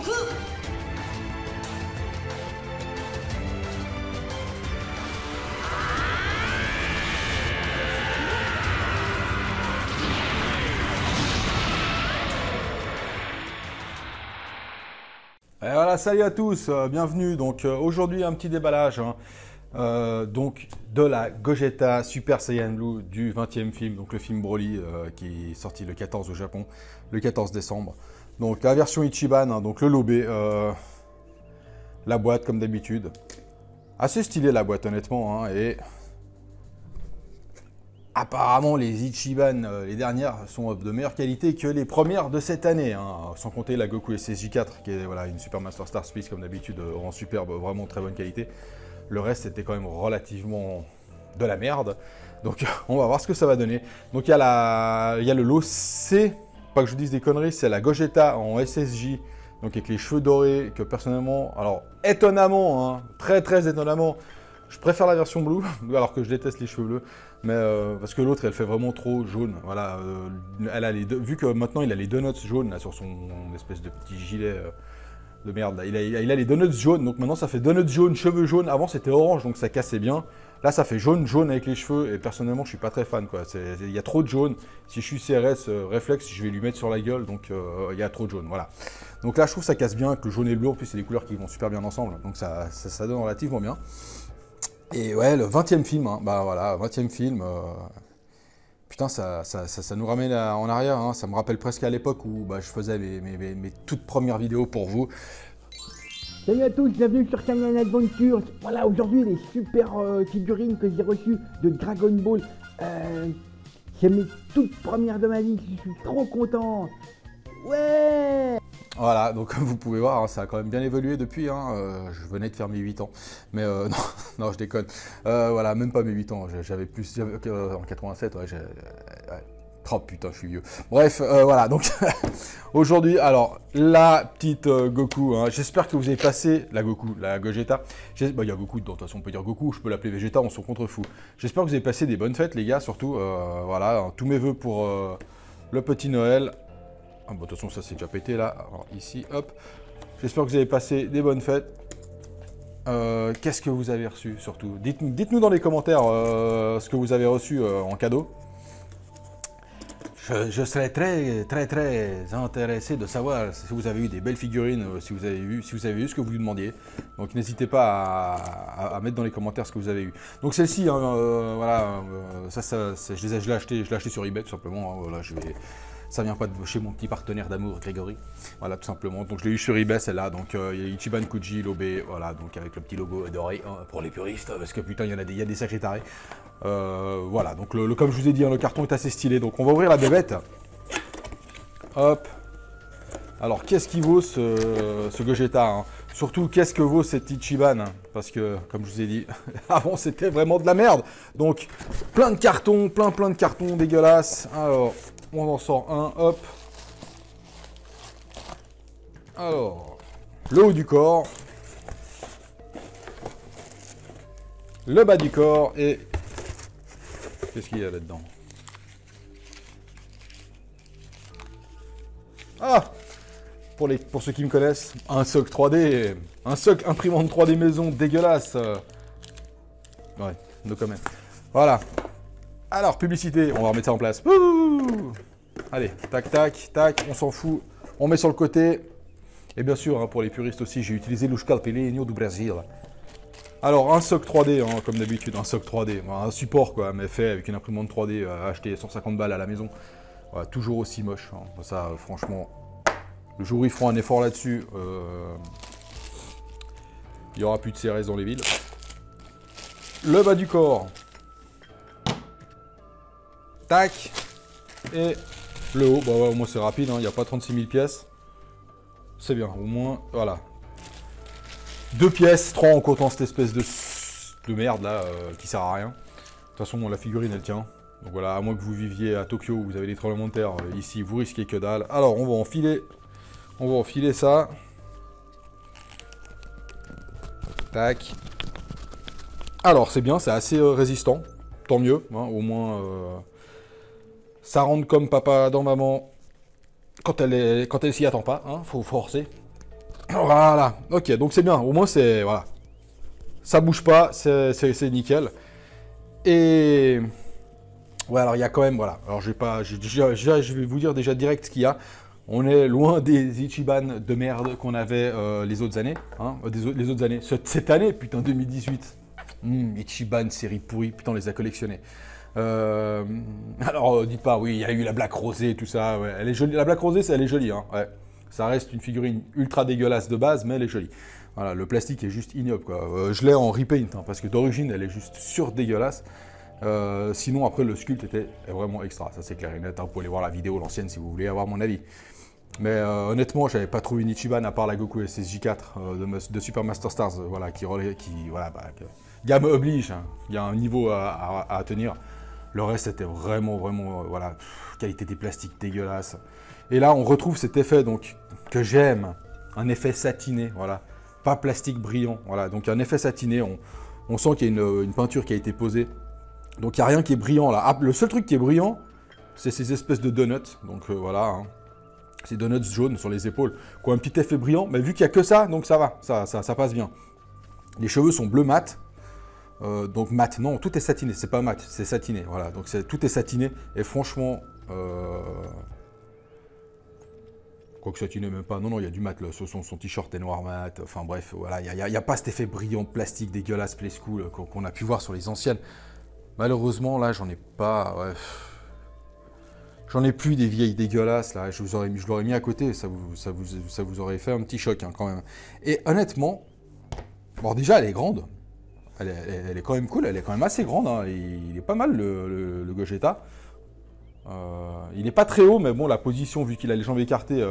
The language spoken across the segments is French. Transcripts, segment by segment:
Et voilà, salut à tous, bienvenue. Donc aujourd'hui un petit déballage donc de la Gogeta Super Saiyan Blue du 20e film, donc le film Broly qui est sorti le 14 au Japon, le 14 décembre. Donc la version Ichiban, hein, donc le lobé, la boîte comme d'habitude. Assez stylée la boîte honnêtement, hein, et apparemment les Ichiban, les dernières, sont de meilleure qualité que les premières de cette année, hein, sans compter la Goku SSJ4 qui est voilà, une Super Master Star Space comme d'habitude en superbe, vraiment très bonne qualité. Le reste était quand même relativement de la merde, donc on va voir ce que ça va donner. Donc il y a le lot C, pas que je dise des conneries, c'est la Gogeta en SSJ, donc avec les cheveux dorés, que personnellement, alors étonnamment, hein, très étonnamment, je préfère la version bleue, alors que je déteste les cheveux bleus, mais parce que l'autre, elle fait vraiment trop jaune. Voilà, elle a vu que maintenant, il a les donuts jaunes là, sur son espèce de petit gilet de merde. Là. Il a les donuts jaunes, donc maintenant, ça fait donuts jaunes, cheveux jaunes. Avant, c'était orange, donc ça cassait bien. Là, ça fait jaune avec les cheveux, et personnellement, je suis pas très fan. Il y a trop de jaune. Si je suis CRS réflexe, je vais lui mettre sur la gueule, donc il y a trop de jaune. Voilà. Donc là, je trouve que ça casse bien, que le jaune et le bleu, en plus, c'est des couleurs qui vont super bien ensemble. Donc ça donne relativement bien. Et ouais, le 20e film, hein, bah voilà, 20e film, putain, ça nous ramène en arrière, hein, ça me rappelle presque à l'époque où bah, je faisais mes toutes premières vidéos pour vous. Salut à tous, bienvenue sur Canyon Adventure. Voilà, aujourd'hui les super figurines que j'ai reçues de Dragon Ball. C'est mes toutes premières de ma vie, je suis trop content. Ouais! Voilà, donc comme vous pouvez voir, hein, ça a quand même bien évolué depuis, hein, je venais de faire mes 8 ans, mais non, non, je déconne, voilà, même pas mes 8 ans, j'avais plus, en 87, ouais, ouais. Oh putain, je suis vieux. Bref, voilà, donc aujourd'hui, alors, la petite Goku, hein, j'espère que vous avez passé, la Gogeta, bah, il y a Goku dedans, de toute façon on peut dire Goku, je peux l'appeler Vegeta, on s'en contrefou. J'espère que vous avez passé des bonnes fêtes les gars, surtout, voilà, hein, tous mes vœux pour le petit Noël. Ah, bon, de toute façon, ça c'est déjà pété là. Alors, ici, hop. J'espère que vous avez passé des bonnes fêtes. Qu'est-ce que vous avez reçu surtout? Dites-nous dans les commentaires ce que vous avez reçu en cadeau. Je serais très intéressé de savoir si vous avez eu des belles figurines, si vous avez eu ce que vous lui demandiez. Donc n'hésitez pas à mettre dans les commentaires ce que vous avez eu. Donc celle-ci, hein, voilà, je l'ai acheté sur eBay tout simplement. Hein, voilà, ça vient pas de chez mon petit partenaire d'amour, Grégory. Voilà, tout simplement. Donc, je l'ai eu sur eBay, celle-là. Donc, il y a Ichiban Kuji, lobé. Voilà, donc avec le petit logo doré hein, pour les puristes. Parce que putain, il y a des sacrés tarés. Voilà, donc comme je vous ai dit, hein, le carton est assez stylé. Donc, on va ouvrir la bébête. Hop. Alors, qu'est-ce qui vaut ce Gogeta hein? Surtout, qu'est-ce que vaut cet Ichiban hein? Parce que, comme je vous ai dit, avant, c'était vraiment de la merde. Donc, plein de cartons, plein de cartons dégueulasses. Alors... on en sort un, hop. Alors, le haut du corps. Le bas du corps et... qu'est-ce qu'il y a là-dedans? Ah! Pour ceux qui me connaissent, un soc 3D. Un soc imprimante 3D maison dégueulasse. Ouais, no comment. Voilà. Alors, publicité, on va remettre ça en place. Ouh, allez, tac, on s'en fout. On met sur le côté. Et bien sûr, hein, pour les puristes aussi, j'ai utilisé le Scalpelinho du Brésil. Alors, un soc 3D, hein, comme d'habitude, un soc 3D. Un support, quoi, mais fait avec une imprimante 3D, acheté 150 balles à la maison. Voilà, toujours aussi moche. Hein. Ça, franchement, le jour où ils feront un effort là-dessus, il n'y aura plus de CRS dans les villes. Le bas du corps. Tac. Et le haut, bah ouais, au moins c'est rapide, il n'y a pas 36 000 pièces. C'est bien, au moins, voilà. 2 pièces, 3 en comptant cette espèce de merde là, qui sert à rien. De toute façon, la figurine elle tient. Donc voilà, à moins que vous viviez à Tokyo où vous avez des tremblements de terre, ici vous risquez que dalle. Alors on va enfiler ça. Tac. Alors c'est bien, c'est assez résistant. Tant mieux, hein, au moins ça rentre comme papa dans maman quand elle s'y attend pas, hein, faut forcer. Voilà, ok, donc c'est bien, au moins c'est, voilà, ça bouge pas, c'est nickel. Et, ouais, alors il y a quand même, voilà, alors je vais vous dire déjà direct ce qu'il y a. On est loin des Ichiban de merde qu'on avait les autres années, hein, les autres années, cette année, putain, 2018. Ichiban, série pourrie, putain, on les a collectionnés. Alors, dites pas, oui, il y a eu la Black Rosée, tout ça, ouais, elle est jolie. La Black Rosée, elle est jolie, hein, ouais. Ça reste une figurine ultra dégueulasse de base, mais elle est jolie. Voilà, le plastique est juste ignoble, quoi. Je l'ai en repaint, hein, parce que d'origine, elle est juste dégueulasse. Sinon, après, le sculpte est vraiment extra, ça c'est clair et net. Hein, vous pouvez aller voir la vidéo, l'ancienne, si vous voulez avoir mon avis. Mais honnêtement, j'avais pas trouvé une Ichiban à part la Goku SSJ4 de Super Master Stars, voilà, voilà, gamme oblige, hein. Il y a un niveau à tenir. Le reste, c'était vraiment, voilà, qualité des plastiques dégueulasse. Et là, on retrouve cet effet, donc, que j'aime, un effet satiné, voilà, pas plastique brillant, voilà, donc un effet satiné, on sent qu'il y a une peinture qui a été posée. Donc, il n'y a rien qui est brillant, là. Ah, le seul truc qui est brillant, c'est ces espèces de donuts, donc voilà, hein. Ces donuts jaunes sur les épaules, qui ont un petit effet brillant, mais vu qu'il n'y a que ça, donc ça va, ça passe bien. Les cheveux sont bleu mat, donc mat, non, tout est satiné, c'est pas mat, c'est satiné, voilà, donc tout est satiné, et franchement, quoique satiné même pas, non, il y a du mat, là, son t-shirt est noir mat, enfin bref, voilà, il n'y a pas cet effet brillant plastique dégueulasse, play school, qu'on a pu voir sur les anciennes. Malheureusement, là, j'en ai pas, ouais. J'en ai plus des vieilles dégueulasses, là, je l'aurais mis à côté, ça vous aurait fait un petit choc, hein, quand même. Et honnêtement, bon, déjà, elle est grande, elle est quand même cool, elle est quand même assez grande, hein, il est pas mal, le Gogeta. Il n'est pas très haut, mais bon, la position, vu qu'il a les jambes écartées,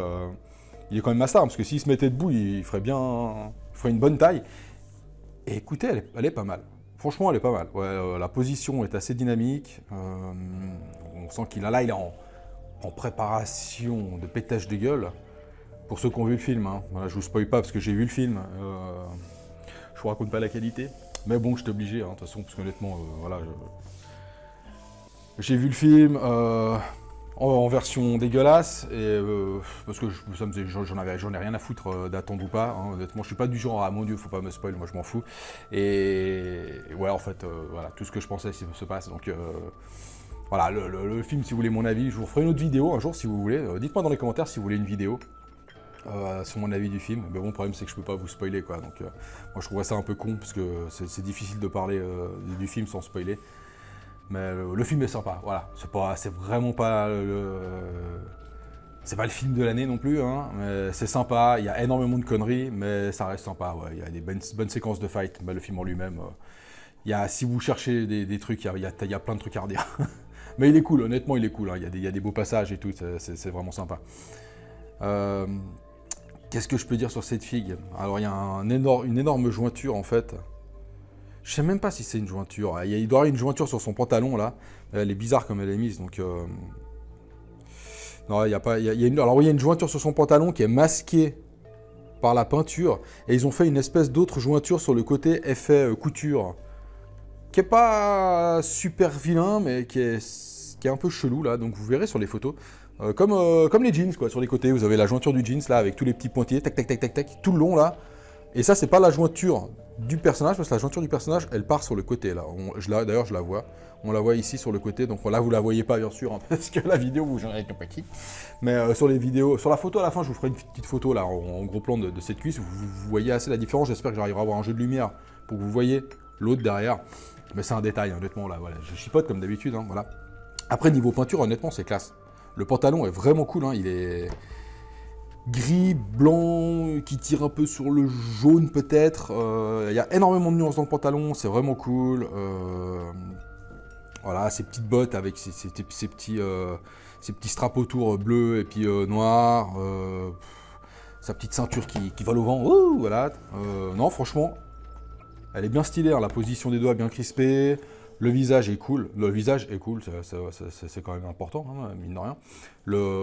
il est quand même assez arme, parce que s'il se mettait debout, il ferait une bonne taille. Et écoutez, elle est pas mal. Franchement, elle est pas mal. Ouais, la position est assez dynamique, on sent qu'il est en préparation de pétage de gueule, pour ceux qui ont vu le film, hein. Voilà, je vous spoil pas parce que j'ai vu le film, je vous raconte pas la qualité, mais bon, je suis obligé, hein, de toute façon, parce qu'honnêtement, voilà, j'ai vu le film en version dégueulasse, et parce que j'en ai rien à foutre d'attendre ou pas, hein, honnêtement, je suis pas du genre, ah mon dieu, faut pas me spoil, moi je m'en fous, et ouais, en fait, voilà, tout ce que je pensais se passe, donc... Voilà, le film, si vous voulez mon avis, je vous ferai une autre vidéo un jour si vous voulez. Dites-moi dans les commentaires si vous voulez une vidéo sur mon avis du film. Mais bon, le problème c'est que je peux pas vous spoiler, quoi. Donc moi je trouve ça un peu con parce que c'est difficile de parler du film sans spoiler. Mais le film est sympa, voilà. C'est vraiment pas c'est pas le film de l'année non plus, hein, mais c'est sympa. Il y a énormément de conneries, mais ça reste sympa. Ouais. Il y a des bonnes séquences de fight. Mais le film en lui-même, si vous cherchez des trucs, il y a plein de trucs à redire. Mais il est cool, honnêtement, il est cool. Hein. Il y a des beaux passages et tout, c'est vraiment sympa. Qu'est-ce que je peux dire sur cette figue? Alors, il y a une énorme jointure, en fait. Je sais même pas si c'est une jointure. Il doit y avoir une jointure sur son pantalon, là. Elle est bizarre comme elle est mise, donc... Non, il y a pas... Alors, oui, il y a une jointure sur son pantalon qui est masquée par la peinture. Et ils ont fait une espèce d'autre jointure sur le côté effet couture. Qui est pas super vilain, mais qui est un peu chelou, là. Donc, vous verrez sur les photos. Comme les jeans, quoi. Sur les côtés, vous avez la jointure du jeans, là, avec tous les petits pointillés, tac, tac, tac, tac, tac, tout le long, là. Et ça, c'est pas la jointure du personnage, parce que la jointure du personnage, elle part sur le côté, là. D'ailleurs, je la vois. On la voit ici sur le côté, donc là, vous la voyez pas, bien sûr, hein, parce que la vidéo, vous n'en avez pas qui. Mais sur les vidéos, sur la photo, à la fin, je vous ferai une petite photo, là, en gros plan de cette cuisse. Vous voyez assez la différence. J'espère que j'arriverai à avoir un jeu de lumière pour que vous voyez l'autre derrière. Mais c'est un détail, honnêtement, là, voilà. Je chipote comme d'habitude, hein, voilà. Après, niveau peinture, honnêtement, c'est classe. Le pantalon est vraiment cool, hein, il est gris, blanc, qui tire un peu sur le jaune peut-être. Il y a énormément de nuances dans le pantalon, c'est vraiment cool. Voilà, ces petites bottes avec ces petits straps autour bleus et puis noirs. Sa petite ceinture qui vole au vent. Ouh, voilà. Non, franchement, elle est bien stylée, hein, la position des doigts bien crispée. Le visage est cool, c'est quand même important, hein, mine de rien.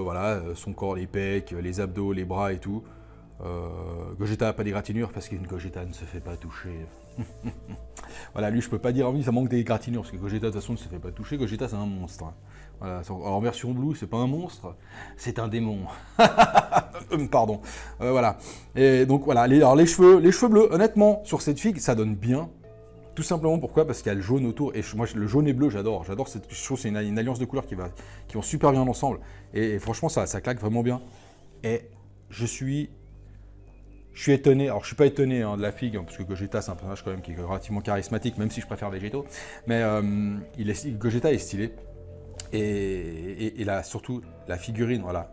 Voilà, son corps, les pecs, les abdos, les bras et tout. Gogeta n'a pas d'égratignure parce qu'une Gogeta ne se fait pas toucher. Voilà, lui je peux pas dire oui, ça manque d'égratignure parce que Gogeta de toute façon ne se fait pas toucher. Gogeta c'est un monstre. Voilà, en version Blue, c'est pas un monstre, c'est un démon. Pardon. Voilà. Et donc voilà, alors les cheveux bleus, honnêtement, sur cette fille, ça donne bien. Tout simplement pourquoi? Parce qu'il y a le jaune autour. Et moi, le jaune et bleu, j'adore. Je trouve que c'est une alliance de couleurs qui vont super bien ensemble. Et franchement, ça claque vraiment bien. Et je suis étonné. Alors, je suis pas étonné de la figue, parce que Gogeta, c'est un personnage quand même qui est relativement charismatique, même si je préfère Végétaux. Mais Gogeta est stylé. Et là, surtout, la figurine, voilà.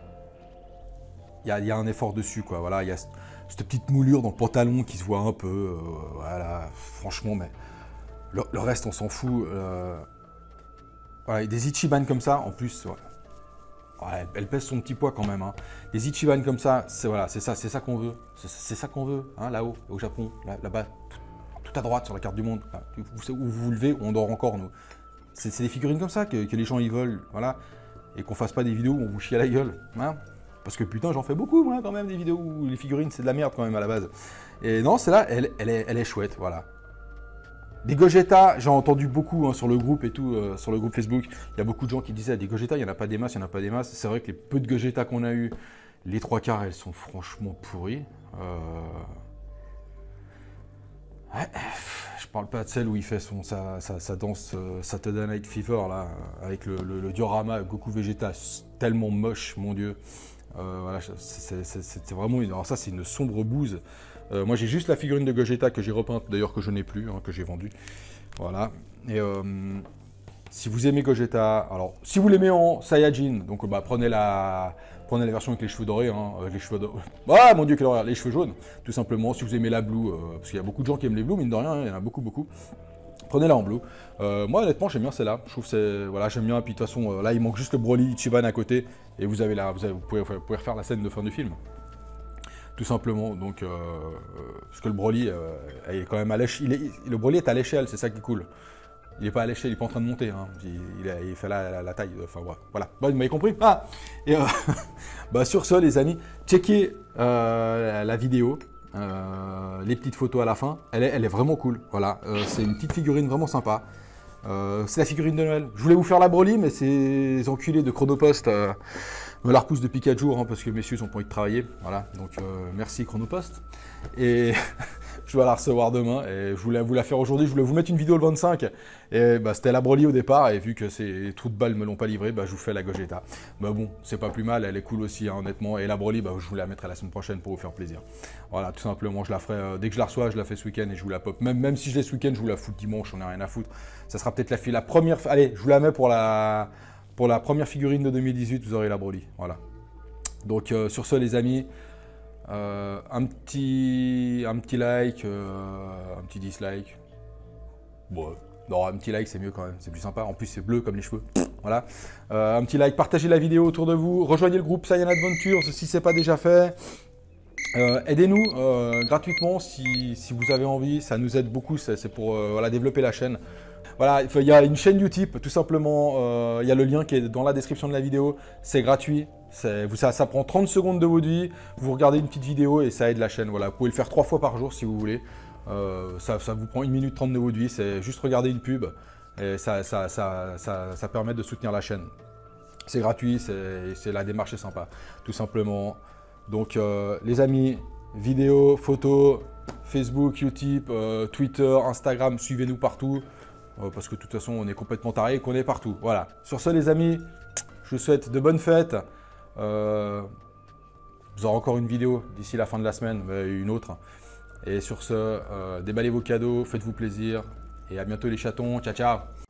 Il y a un effort dessus, quoi. Voilà, il y a cette petite moulure dans le pantalon qui se voit un peu. Voilà, franchement, mais le reste, on s'en fout. Voilà, des Ichiban comme ça, en plus, ouais, elle pèse son petit poids quand même. Hein. Des Ichiban comme ça, c'est ça qu'on veut. C'est ça qu'on veut, hein, là-haut, au Japon, là-bas, tout à droite sur la carte du monde. Là, où vous vous levez, on dort encore, nous. C'est des figurines comme ça que les gens ils veulent, voilà. Et qu'on fasse pas des vidéos où on vous chie à la gueule. Hein. Parce que putain, j'en fais beaucoup, moi, quand même, des vidéos où les figurines, c'est de la merde, quand même, à la base. Et non, celle-là, elle est chouette, voilà. Des Gogeta, j'ai entendu beaucoup sur le groupe et tout, sur le groupe Facebook. Il y a beaucoup de gens qui disaient, des Gogeta, il n'y en a pas des masses, il n'y en a pas des masses. C'est vrai que les peu de Gogeta qu'on a eu, les 3/4, elles sont franchement pourries. Ouais, je parle pas de celle où il fait sa danse Saturday Night Fever, là, avec le diorama Goku Vegeta, tellement moche, mon Dieu. Voilà, c'est vraiment alors ça c'est une sombre bouse. Moi j'ai juste la figurine de Gogeta que j'ai repeinte, d'ailleurs que je n'ai plus, que j'ai vendue. Voilà. Et si vous aimez Gogeta, alors si vous l'aimez en Saiyajin, donc prenez la version avec les cheveux dorés, avec les cheveux dorés. Ah mon Dieu quelle horreur, les cheveux jaunes, tout simplement. Si vous aimez la Blue, parce qu'il y a beaucoup de gens qui aiment les Blue, mine de rien, il y en a beaucoup. Prenez-la en bleu. Moi, honnêtement, j'aime bien celle-là. Je trouve que c'est. Voilà, j'aime bien. Et puis, de toute façon, là, il manque juste le Broly Ichiban à côté. Et vous pouvez refaire la scène de fin du film. Tout simplement. Donc, parce que le Broly, il est quand même à l'échelle. Le Broly est à l'échelle, c'est ça qui est cool. Il n'est pas à l'échelle, il n'est pas en train de monter. Hein. Il fait la taille. Enfin, voilà. Bon, vous m'avez compris. Ah et sur ce, les amis, checkez la vidéo. Les petites photos à la fin, elle est vraiment cool. Voilà, c'est une petite figurine vraiment sympa. C'est la figurine de Noël. Je voulais vous faire la Broly, mais ces enculés de Chronopost me la repoussent depuis 4 jours, parce que messieurs n'ont pas envie de travailler. Voilà, donc merci Chronopost. Et je vais la recevoir demain. Et je voulais vous la faire aujourd'hui. Je voulais vous mettre une vidéo le 25. Et c'était la Broly au départ. Et vu que ces trous de balles me l'ont pas livré, je vous fais la Gogeta. Bon, c'est pas plus mal. Elle est cool aussi, hein, honnêtement. Et la Broly, je vous la mettrai la semaine prochaine pour vous faire plaisir. Voilà, tout simplement. Je la ferai dès que je la reçois. Je la fais ce week-end et je vous la pop. Même si je l'ai ce week-end, je vous la fous le dimanche. On n'a rien à foutre. Ça sera peut-être la première. Allez, je vous la mets pour la première figurine de 2018. Vous aurez la Broly. Voilà. Donc sur ce, les amis. Un petit like, un petit dislike. Bon, non, un petit like c'est mieux quand même, c'est plus sympa. En plus c'est bleu comme les cheveux. Voilà. Un petit like, partagez la vidéo autour de vous, rejoignez le groupe Saiyan Adventures si ce n'est pas déjà fait. Aidez-nous gratuitement si vous avez envie, ça nous aide beaucoup, c'est pour développer la chaîne. Voilà, il y a une chaîne Utip, tout simplement, il y a le lien qui est dans la description de la vidéo, c'est gratuit, ça prend 30 secondes de votre vie, vous regardez une petite vidéo et ça aide la chaîne, voilà, vous pouvez le faire 3 fois par jour si vous voulez, ça vous prend 1 minute 30 de votre vie, c'est juste regarder une pub et ça permet de soutenir la chaîne. C'est gratuit, la démarche est sympa, tout simplement. Donc les amis, vidéos, photos, Facebook, Utip, Twitter, Instagram, suivez-nous partout. Parce que de toute façon on est complètement taré et qu'on est partout. Voilà. Sur ce les amis, je vous souhaite de bonnes fêtes. Vous aurez encore une vidéo d'ici la fin de la semaine, une autre. Et sur ce, déballez vos cadeaux, faites-vous plaisir. Et à bientôt les chatons. Ciao ciao.